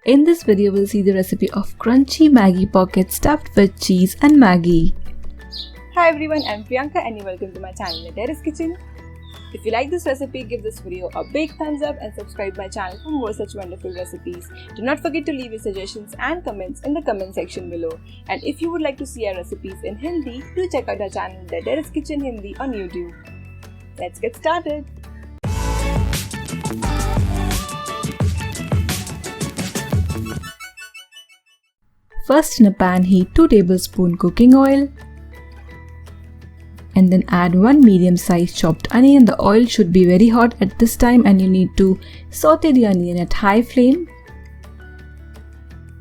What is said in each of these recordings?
In this video, we'll see the recipe of crunchy Maggi pockets stuffed with cheese and Maggi. Hi everyone, I'm Priyanka and welcome to my channel Terrace Kitchen. If you like this recipe, give this video a big thumbs up and subscribe my channel for more such wonderful recipes. Do not forget to leave your suggestions and comments in the comment section below. And if you would like to see our recipes in Hindi, do check out our channel The Terrace Kitchen Hindi on YouTube. Let's get started. First, in a pan, heat 2 tablespoons cooking oil and then add 1 medium-sized chopped onion. The oil should be very hot at this time and you need to saute the onion at high flame.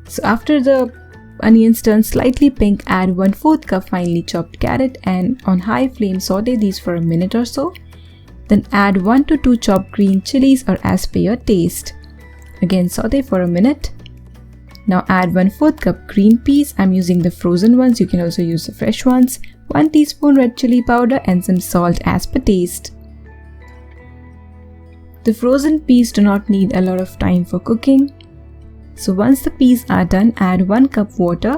So after the onions turn slightly pink, add 1/4 cup finely chopped carrot and on high flame saute these for a minute or so. Then add 1 to 2 chopped green chilies or as per your taste. Again saute for a minute. Now add 1/4 cup green peas. I'm using the frozen ones, you can also use the fresh ones. 1 teaspoon red chili powder and some salt as per taste. The frozen peas do not need a lot of time for cooking. So once the peas are done, add 1 cup water.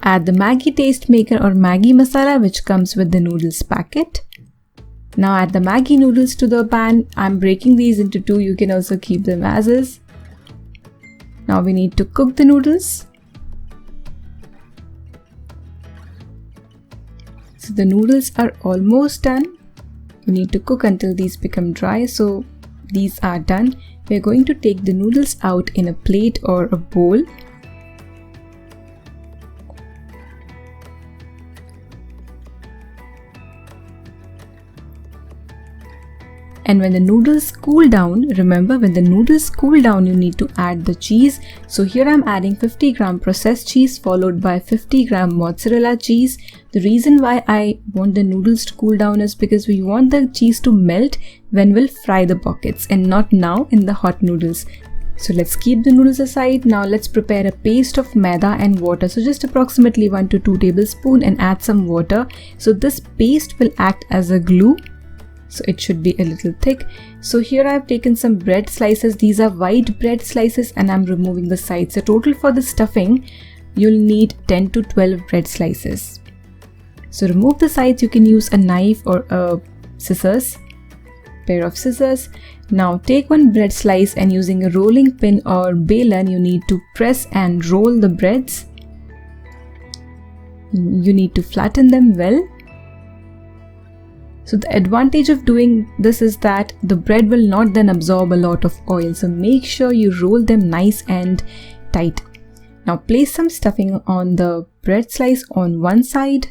Add the Maggi taste maker or Maggi masala which comes with the noodles packet. Now add the Maggi noodles to the pan. I'm breaking these into 2, you can also keep them as is. Now we need to cook the noodles. So the noodles are almost done. You need to cook until these become dry. So these are done. We're going to take the noodles out in a plate or a bowl. And when the noodles cool down, remember when the noodles cool down, you need to add the cheese. So here I'm adding 50 gram processed cheese followed by 50 gram mozzarella cheese. The reason why I want the noodles to cool down is because we want the cheese to melt when we'll fry the pockets and not now in the hot noodles. So let's keep the noodles aside. Now let's prepare a paste of maida and water. So just approximately 1 to 2 tablespoons and add some water. So this paste will act as a glue. So it should be a little thick. So here I've taken some bread slices. These are white bread slices and I'm removing the sides. So total for the stuffing, you'll need 10 to 12 bread slices. So remove the sides. You can use a knife or a pair of scissors. Now take one bread slice and using a rolling pin or balan, you need to press and roll the breads. You need to flatten them well. So the advantage of doing this is that the bread will not then absorb a lot of oil. So make sure you roll them nice and tight. Now place some stuffing on the bread slice on one side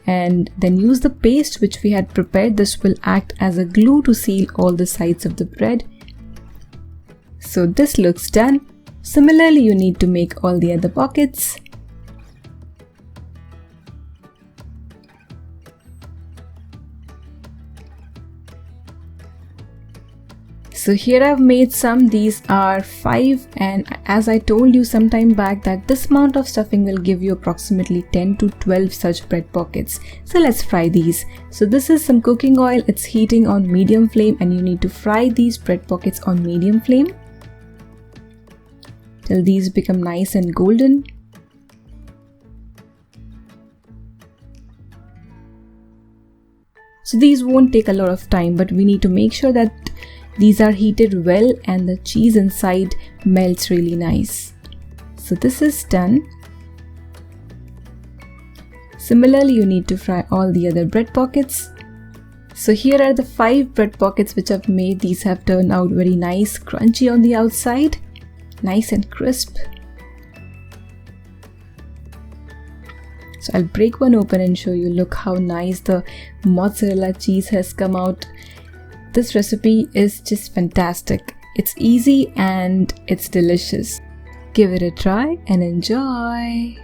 and then use the paste which we had prepared. This will act as a glue to seal all the sides of the bread. So this looks done. Similarly, you need to make all the other pockets. So here I've made some. These are 5 and as I told you some time back that this amount of stuffing will give you approximately 10 to 12 such bread pockets. So let's fry these. So this is some cooking oil. It's heating on medium flame and you need to fry these bread pockets on medium flame till these become nice and golden. So these won't take a lot of time, but we need to make sure that these are heated well and the cheese inside melts really nice. So this is done. Similarly, you need to fry all the other bread pockets. So here are the 5 bread pockets which I've made. These have turned out very nice, crunchy on the outside, nice and crisp. So I'll break one open and show you. Look how nice the mozzarella cheese has come out. This recipe is just fantastic. It's easy and it's delicious. Give it a try and enjoy.